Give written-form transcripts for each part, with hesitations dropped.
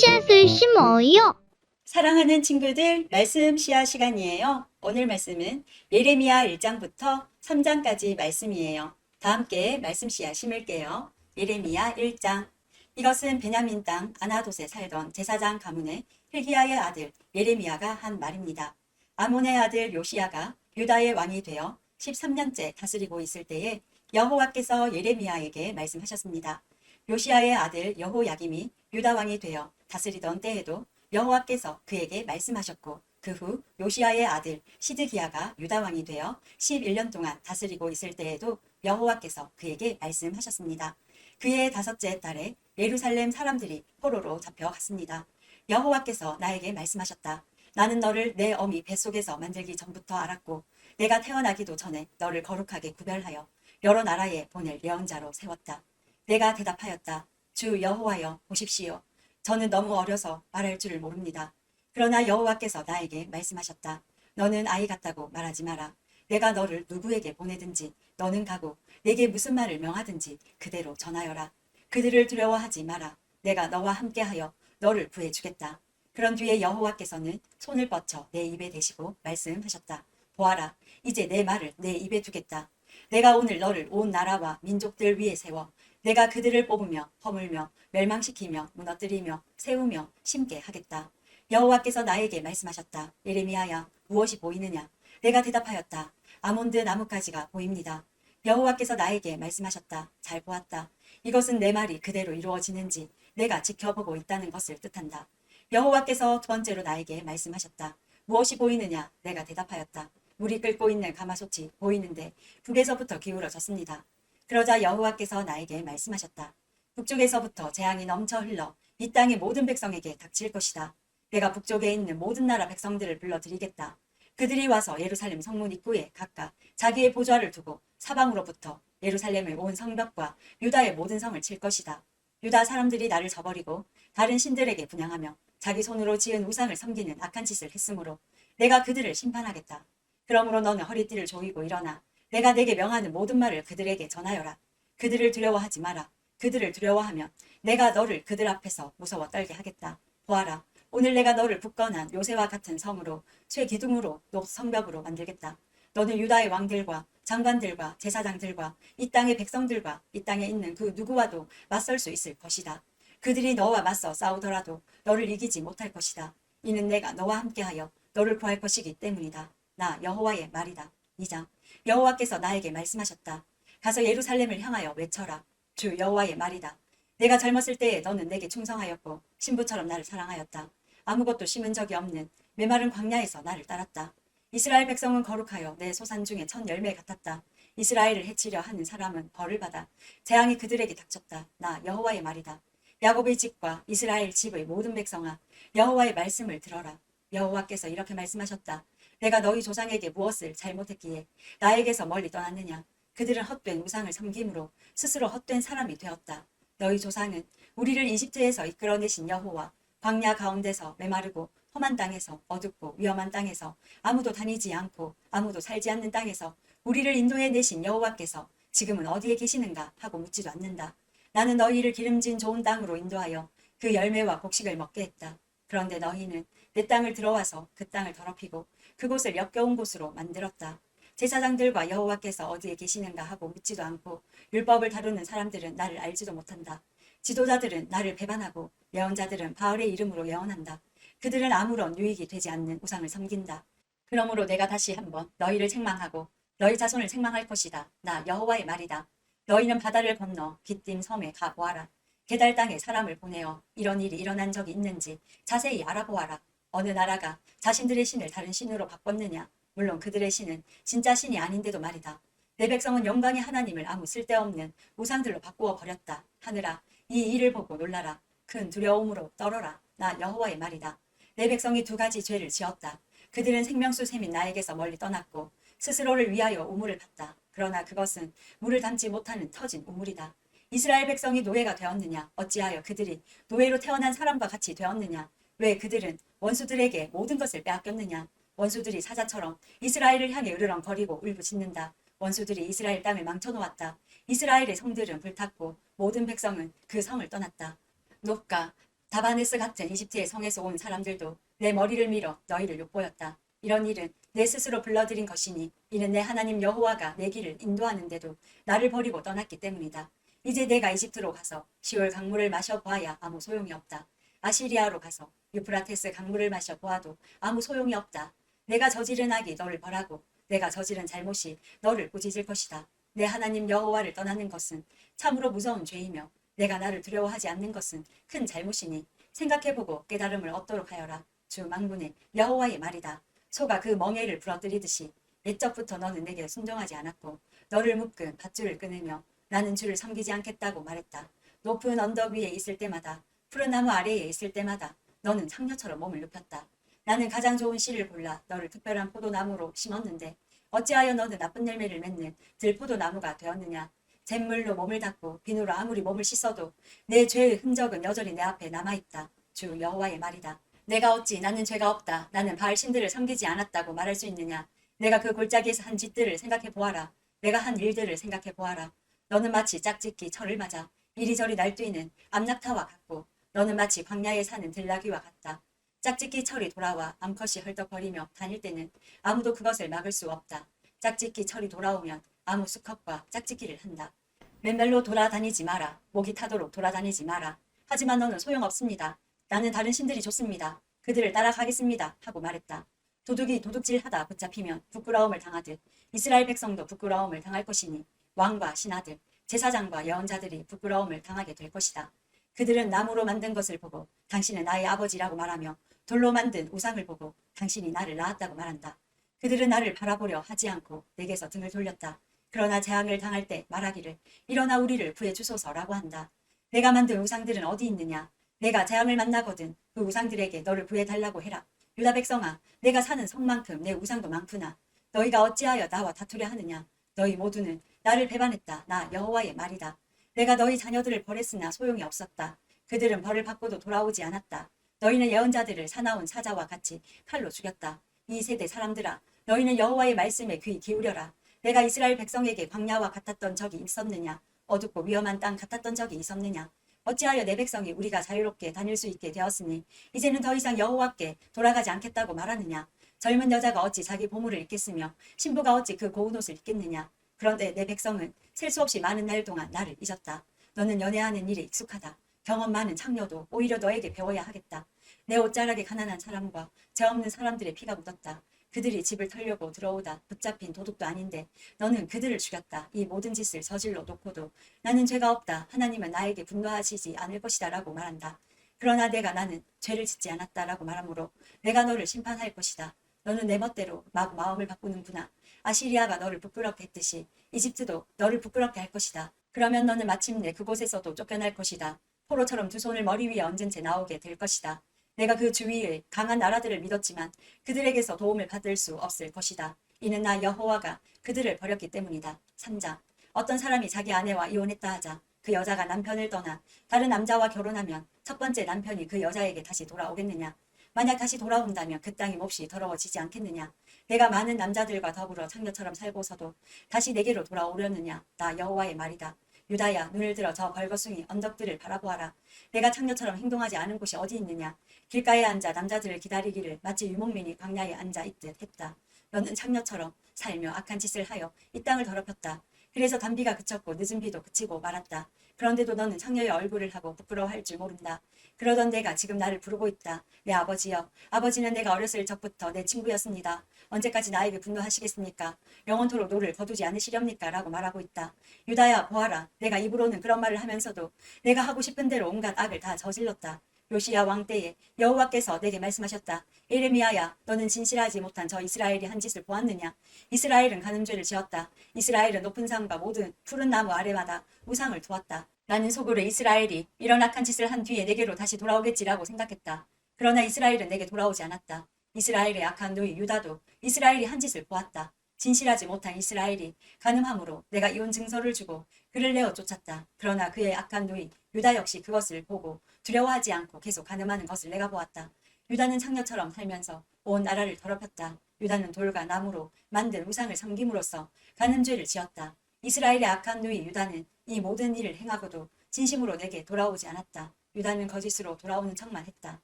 뜻이 뭐요? 사랑하는 친구들, 말씀 시야 시간이에요. 오늘 말씀은 예레미야 1장부터 3장까지 말씀이에요. 다 함께 말씀 씨앗 심을게요. 예레미야 1장. 이것은 베냐민 땅 아나돗에 살던 제사장 가문의 hil기야의 아들 예레미야가 한 말입니다. 아몬의 아들 요시야가 유다의 왕이 되어 13년째 다스리고 있을 때에 여호와께서 예레미야에게 말씀하셨습니다. 요시야의 아들 여호야김이 유다 왕이 되어 다스리던 때에도 여호와께서 그에게 말씀하셨고, 그 후 요시야의 아들 시드기야가 유다 왕이 되어 11년 동안 다스리고 있을 때에도 여호와께서 그에게 말씀하셨습니다. 그의 5째 달에 예루살렘 사람들이 포로로 잡혀갔습니다. 여호와께서 나에게 말씀하셨다. 나는 너를 내 어미 뱃속에서 만들기 전부터 알았고, 내가 태어나기도 전에 너를 거룩하게 구별하여 여러 나라에 보낼 예언자로 세웠다. 내가 대답하였다. 주 여호와여, 보십시오. 저는 너무 어려서 말할 줄을 모릅니다. 그러나 여호와께서 나에게 말씀하셨다. 너는 아이 같다고 말하지 마라. 내가 너를 누구에게 보내든지 너는 가고 내게 무슨 말을 명하든지 그대로 전하여라. 그들을 두려워하지 마라. 내가 너와 함께하여 너를 구해주겠다. 그런 뒤에 여호와께서는 손을 뻗쳐 내 입에 대시고 말씀하셨다. 보아라, 이제 내 말을 내 입에 두겠다. 내가 오늘 너를 온 나라와 민족들 위에 세워 내가 그들을 뽑으며 허물며 멸망시키며 무너뜨리며 세우며 심게 하겠다. 여호와께서 나에게 말씀하셨다. 예레미야야, 무엇이 보이느냐? 내가 대답하였다. 아몬드 나뭇가지가 보입니다. 여호와께서 나에게 말씀하셨다. 잘 보았다. 이것은 내 말이 그대로 이루어지는지 내가 지켜보고 있다는 것을 뜻한다. 여호와께서 2번째로 나에게 말씀하셨다. 무엇이 보이느냐? 내가 대답하였다. 물이 끓고 있는 가마솥이 보이는데 북에서부터 기울어졌습니다. 그러자 여호와께서 나에게 말씀하셨다. 북쪽에서부터 재앙이 넘쳐 흘러 이 땅의 모든 백성에게 닥칠 것이다. 내가 북쪽에 있는 모든 나라 백성들을 불러들이겠다. 그들이 와서 예루살렘 성문 입구에 각각 자기의 보좌를 두고 사방으로부터 예루살렘의 온 성벽과 유다의 모든 성을 칠 것이다. 유다 사람들이 나를 저버리고 다른 신들에게 분향하며 자기 손으로 지은 우상을 섬기는 악한 짓을 했으므로 내가 그들을 심판하겠다. 그러므로 너는 허리띠를 조이고 일어나 내가 내게 명하는 모든 말을 그들에게 전하여라. 그들을 두려워하지 마라. 그들을 두려워하면 내가 너를 그들 앞에서 무서워 떨게 하겠다. 보아라, 오늘 내가 너를 굳건한 요새와 같은 성으로 쇠 기둥으로 높 성벽으로 만들겠다. 너는 유다의 왕들과 장관들과 제사장들과 이 땅의 백성들과 이 땅에 있는 그 누구와도 맞설 수 있을 것이다. 그들이 너와 맞서 싸우더라도 너를 이기지 못할 것이다. 이는 내가 너와 함께하여 너를 구할 것이기 때문이다. 나 여호와의 말이다. 2장. 여호와께서 나에게 말씀하셨다. 가서 예루살렘을 향하여 외쳐라. 주 여호와의 말이다. 내가 젊었을 때에 너는 내게 충성하였고 신부처럼 나를 사랑하였다. 아무것도 심은 적이 없는 메마른 광야에서 나를 따랐다. 이스라엘 백성은 거룩하여 내 소산 중에 첫 열매 같았다. 이스라엘을 해치려 하는 사람은 벌을 받아 재앙이 그들에게 닥쳤다. 나 여호와의 말이다. 야곱의 집과 이스라엘 집의 모든 백성아, 여호와의 말씀을 들어라. 여호와께서 이렇게 말씀하셨다. 내가 너희 조상에게 무엇을 잘못했기에 나에게서 멀리 떠났느냐? 그들은 헛된 우상을 섬김으로 스스로 헛된 사람이 되었다. 너희 조상은 우리를 이집트에서 이끌어내신 여호와, 광야 가운데서 메마르고 험한 땅에서 어둡고 위험한 땅에서 아무도 다니지 않고 아무도 살지 않는 땅에서 우리를 인도해 내신 여호와께서 지금은 어디에 계시는가 하고 묻지도 않는다. 나는 너희를 기름진 좋은 땅으로 인도하여 그 열매와 곡식을 먹게 했다. 그런데 너희는 내 땅을 들어와서 그 땅을 더럽히고 그곳을 역겨운 곳으로 만들었다. 제사장들과 여호와께서 어디에 계시는가 하고 묻지도 않고 율법을 다루는 사람들은 나를 알지도 못한다. 지도자들은 나를 배반하고 예언자들은 바알의 이름으로 예언한다. 그들은 아무런 유익이 되지 않는 우상을 섬긴다. 그러므로 내가 다시 한번 너희를 책망하고 너희 자손을 책망할 것이다. 나 여호와의 말이다. 너희는 바다를 건너 깃딤 섬에 가보아라. 게달 땅에 사람을 보내어 이런 일이 일어난 적이 있는지 자세히 알아보아라. 어느 나라가 자신들의 신을 다른 신으로 바꿨느냐? 물론 그들의 신은 진짜 신이 아닌데도 말이다. 내 백성은 영광의 하나님을 아무 쓸데없는 우상들로 바꾸어 버렸다. 하늘아, 이 일을 보고 놀라라. 큰 두려움으로 떨어라. 나 여호와의 말이다. 내 백성이 2가지 죄를 지었다. 그들은 생명수 샘인 나에게서 멀리 떠났고 스스로를 위하여 우물을 팠다. 그러나 그것은 물을 담지 못하는 터진 우물이다. 이스라엘 백성이 노예가 되었느냐? 어찌하여 그들이 노예로 태어난 사람과 같이 되었느냐? 왜 그들은 원수들에게 모든 것을 빼앗겼느냐? 원수들이 사자처럼 이스라엘을 향해 으르렁거리고 울부짖는다. 원수들이 이스라엘 땅을 망쳐놓았다. 이스라엘의 성들은 불탔고 모든 백성은 그 성을 떠났다. 높과 다바네스 같은 이집트의 성에서 온 사람들도 내 머리를 밀어 너희를 욕보였다. 이런 일은 내 스스로 불러들인 것이니 이는 내 하나님 여호와가 내 길을 인도하는데도 나를 버리고 떠났기 때문이다. 이제 내가 이집트로 가서 시올 강물을 마셔보아야 아무 소용이 없다. 아시리아로 가서 유프라테스 강물을 마셔보아도 아무 소용이 없다. 내가 저지른 악이 너를 벌하고 내가 저지른 잘못이 너를 꾸짖을 것이다. 내 하나님 여호와를 떠나는 것은 참으로 무서운 죄이며 내가 나를 두려워하지 않는 것은 큰 잘못이니 생각해보고 깨달음을 얻도록 하여라. 주 망군의 여호와의 말이다. 소가 그 멍에를 부러뜨리듯이 옛적부터 너는 내게 순종하지 않았고 너를 묶은 밧줄을 끊으며 나는 주를 섬기지 않겠다고 말했다. 높은 언덕 위에 있을 때마다 푸른 나무 아래에 있을 때마다 너는 창녀처럼 몸을 눕혔다. 나는 가장 좋은 씨를 골라 너를 특별한 포도나무로 심었는데 어찌하여 너는 나쁜 열매를 맺는 들포도나무가 되었느냐. 잿물로 몸을 닦고 비누로 아무리 몸을 씻어도 내 죄의 흔적은 여전히 내 앞에 남아있다. 주 여호와의 말이다. 내가 어찌 나는 죄가 없다. 나는 바알 신들을 섬기지 않았다고 말할 수 있느냐. 내가 그 골짜기에서 한 짓들을 생각해 보아라. 내가 한 일들을 생각해 보아라. 너는 마치 짝짓기 철을 맞아 이리저리 날뛰는 암낙타와 같고 너는 마치 광야에 사는 들나귀와 같다. 짝짓기 철이 돌아와 암컷이 헐떡거리며 다닐 때는 아무도 그것을 막을 수 없다. 짝짓기 철이 돌아오면 아무 수컷과 짝짓기를 한다. 맨발로 돌아다니지 마라. 목이 타도록 돌아다니지 마라. 하지만 너는 소용없습니다. 나는 다른 신들이 좋습니다. 그들을 따라가겠습니다. 하고 말했다. 도둑이 도둑질하다 붙잡히면 부끄러움을 당하듯 이스라엘 백성도 부끄러움을 당할 것이니 왕과 신하들, 제사장과 예언자들이 부끄러움을 당하게 될 것이다. 그들은 나무로 만든 것을 보고 당신은 나의 아버지라고 말하며 돌로 만든 우상을 보고 당신이 나를 낳았다고 말한다. 그들은 나를 바라보려 하지 않고 내게서 등을 돌렸다. 그러나 재앙을 당할 때 말하기를 일어나 우리를 구해주소서라고 한다. 내가 만든 우상들은 어디 있느냐. 내가 재앙을 만나거든 그 우상들에게 너를 구해달라고 해라. 유다 백성아, 내가 사는 성만큼 내 우상도 많구나. 너희가 어찌하여 나와 다투려 하느냐. 너희 모두는 나를 배반했다. 나 여호와의 말이다. 내가 너희 자녀들을 벌했으나 소용이 없었다. 그들은 벌을 받고도 돌아오지 않았다. 너희는 예언자들을 사나운 사자와 같이 칼로 죽였다. 이 세대 사람들아, 너희는 여호와의 말씀에 귀 기울여라. 내가 이스라엘 백성에게 광야와 같았던 적이 있었느냐? 어둡고 위험한 땅 같았던 적이 있었느냐? 어찌하여 내 백성이 우리가 자유롭게 다닐 수 있게 되었으니 이제는 더 이상 여호와께 돌아가지 않겠다고 말하느냐? 젊은 여자가 어찌 자기 보물을 잊겠으며 신부가 어찌 그 고운 옷을 입겠느냐? 그런데 내 백성은 셀 수 없이 많은 날 동안 나를 잊었다. 너는 연애하는 일에 익숙하다. 경험 많은 창녀도 오히려 너에게 배워야 하겠다. 내 옷자락에 가난한 사람과 죄 없는 사람들의 피가 묻었다. 그들이 집을 털려고 들어오다 붙잡힌 도둑도 아닌데 너는 그들을 죽였다. 이 모든 짓을 저질러 놓고도 나는 죄가 없다. 하나님은 나에게 분노하시지 않을 것이다 라고 말한다. 그러나 나는 죄를 짓지 않았다 라고 말하므로 내가 너를 심판할 것이다. 너는 내 멋대로 마음을 바꾸는구나. 아시리아가 너를 부끄럽게 했듯이 이집트도 너를 부끄럽게 할 것이다. 그러면 너는 마침내 그곳에서도 쫓겨날 것이다. 포로처럼 두 손을 머리 위에 얹은 채 나오게 될 것이다. 내가 그 주위의 강한 나라들을 믿었지만 그들에게서 도움을 받을 수 없을 것이다. 이는 나 여호와가 그들을 버렸기 때문이다. 3장. 어떤 사람이 자기 아내와 이혼했다 하자 그 여자가 남편을 떠나 다른 남자와 결혼하면 첫 번째 남편이 그 여자에게 다시 돌아오겠느냐? 만약 다시 돌아온다면 그 땅이 몹시 더러워지지 않겠느냐? 내가 많은 남자들과 더불어 창녀처럼 살고서도 다시 내게로 돌아오려느냐? 나 여호와의 말이다. 유다야, 눈을 들어 저 벌거숭이 언덕들을 바라보아라. 내가 창녀처럼 행동하지 않은 곳이 어디 있느냐? 길가에 앉아 남자들을 기다리기를 마치 유목민이 광야에 앉아 있듯 했다. 너는 창녀처럼 살며 악한 짓을 하여 이 땅을 더럽혔다. 그래서 단비가 그쳤고 늦은 비도 그치고 말았다. 그런데도 너는 창녀의 얼굴을 하고 부끄러워할 줄 모른다. 그러던 내가 지금 나를 부르고 있다. 내 아버지여, 아버지는 내가 어렸을 적부터 내 친구였습니다. 언제까지 나에게 분노하시겠습니까? 영원토록 노를 거두지 않으시렵니까? 라고 말하고 있다. 유다야, 보아라. 내가 입으로는 그런 말을 하면서도 내가 하고 싶은 대로 온갖 악을 다 저질렀다. 요시야 왕 때에 여호와께서 내게 말씀하셨다. 예레미야야, 너는 진실하지 못한 저 이스라엘이 한 짓을 보았느냐? 이스라엘은 간음죄를 지었다. 이스라엘은 높은 산과 모든 푸른 나무 아래마다 우상을 두었다. 나는 속으로 이스라엘이 이런 악한 짓을 한 뒤에 내게로 다시 돌아오겠지라고 생각했다. 그러나 이스라엘은 내게 돌아오지 않았다. 이스라엘의 악한 누이 유다도 이스라엘이 한 짓을 보았다. 진실하지 못한 이스라엘이 간음함으로 내가 이혼 증서를 주고 그를 내어 쫓았다. 그러나 그의 악한 누이 유다 역시 그것을 보고 두려워하지 않고 계속 간음하는 것을 내가 보았다. 유다는 창녀처럼 살면서 온 나라를 더럽혔다. 유다는 돌과 나무로 만든 우상을 섬김으로써 간음죄를 지었다. 이스라엘의 악한 누이 유다는 이 모든 일을 행하고도 진심으로 내게 돌아오지 않았다. 유다는 거짓으로 돌아오는 척만 했다.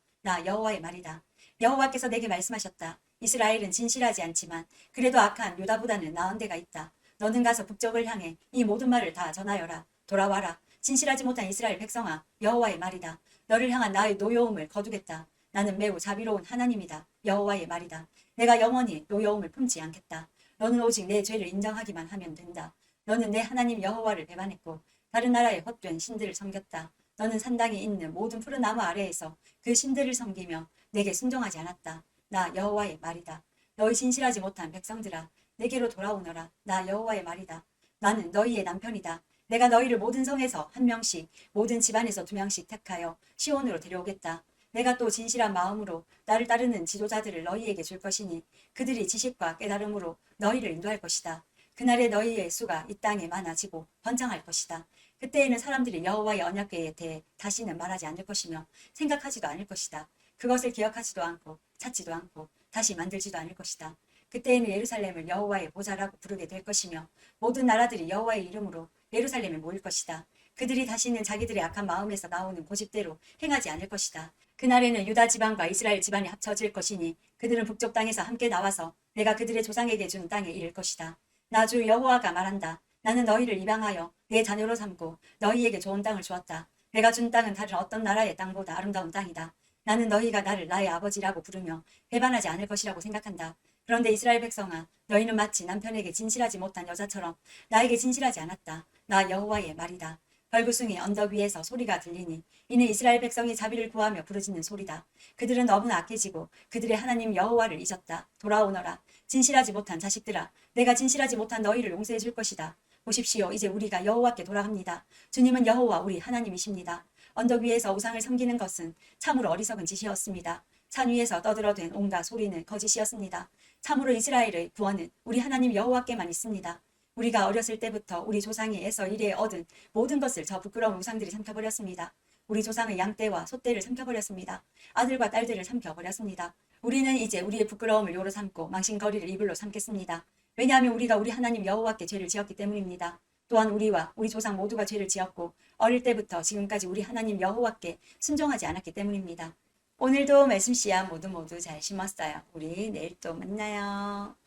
나 여호와의 말이다. 여호와께서 내게 말씀하셨다. 이스라엘은 진실하지 않지만 그래도 악한 유다보다는 나은 데가 있다. 너는 가서 북쪽을 향해 이 모든 말을 다 전하여라. 돌아와라. 진실하지 못한 이스라엘 백성아, 여호와의 말이다. 너를 향한 나의 노여움을 거두겠다. 나는 매우 자비로운 하나님이다. 여호와의 말이다. 내가 영원히 노여움을 품지 않겠다. 너는 오직 내 죄를 인정하기만 하면 된다. 너는 내 하나님 여호와를 배반했고 다른 나라의 헛된 신들을 섬겼다. 너는 산당에 있는 모든 푸른 나무 아래에서 그 신들을 섬기며 내게 순종하지 않았다. 나 여호와의 말이다. 너희 진실하지 못한 백성들아, 내게로 돌아오너라. 나 여호와의 말이다. 나는 너희의 남편이다. 내가 너희를 모든 성에서 한 명씩, 모든 집안에서 두 명씩 택하여 시온으로 데려오겠다. 내가 또 진실한 마음으로 나를 따르는 지도자들을 너희에게 줄 것이니 그들이 지식과 깨달음으로 너희를 인도할 것이다. 그날에 너희의 수가 이 땅에 많아지고 번창할 것이다. 그때에는 사람들이 여호와의 언약궤에 대해 다시는 말하지 않을 것이며 생각하지도 않을 것이다. 그것을 기억하지도 않고 찾지도 않고 다시 만들지도 않을 것이다. 그때에는 예루살렘을 여호와의 보좌라고 부르게 될 것이며 모든 나라들이 여호와의 이름으로 예루살렘에 모일 것이다. 그들이 다시는 자기들의 악한 마음에서 나오는 고집대로 행하지 않을 것이다. 그날에는 유다 지방과 이스라엘 지방이 합쳐질 것이니 그들은 북쪽 땅에서 함께 나와서 내가 그들의 조상에게 준 땅에 이를 것이다. 나 주 여호와가 말한다. 나는 너희를 입양하여 내 자녀로 삼고 너희에게 좋은 땅을 주었다. 내가 준 땅은 다른 어떤 나라의 땅보다 아름다운 땅이다. 나는 너희가 나를 나의 아버지라고 부르며 배반하지 않을 것이라고 생각한다. 그런데 이스라엘 백성아, 너희는 마치 남편에게 진실하지 못한 여자처럼 나에게 진실하지 않았다. 나 여호와의 말이다. 벌구숭이 언덕 위에서 소리가 들리니 이는 이스라엘 백성이 자비를 구하며 부르짖는 소리다. 그들은 너무나 악해지고 그들의 하나님 여호와를 잊었다. 돌아오너라. 진실하지 못한 자식들아, 내가 진실하지 못한 너희를 용서해 줄 것이다. 보십시오. 이제 우리가 여호와께 돌아갑니다. 주님은 여호와 우리 하나님이십니다. 언덕 위에서 우상을 섬기는 것은 참으로 어리석은 짓이었습니다. 산 위에서 떠들어댄 온갖 소리는 거짓이었습니다. 참으로 이스라엘의 구원은 우리 하나님 여호와께만 있습니다. 우리가 어렸을 때부터 우리 조상이 애서 이래 얻은 모든 것을 저 부끄러운 우상들이 삼켜버렸습니다. 우리 조상의 양떼와 소떼를 삼켜버렸습니다. 아들과 딸들을 삼켜버렸습니다. 우리는 이제 우리의 부끄러움을 요로 삼고 망신거리를 이불로 삼겠습니다. 왜냐하면 우리가 우리 하나님 여호와께 죄를 지었기 때문입니다. 또한 우리와 우리 조상 모두가 죄를 지었고 어릴 때부터 지금까지 우리 하나님 여호와께 순종하지 않았기 때문입니다. 오늘도 말씀 씨앗 모두 잘 심었어요. 우리 내일 또 만나요.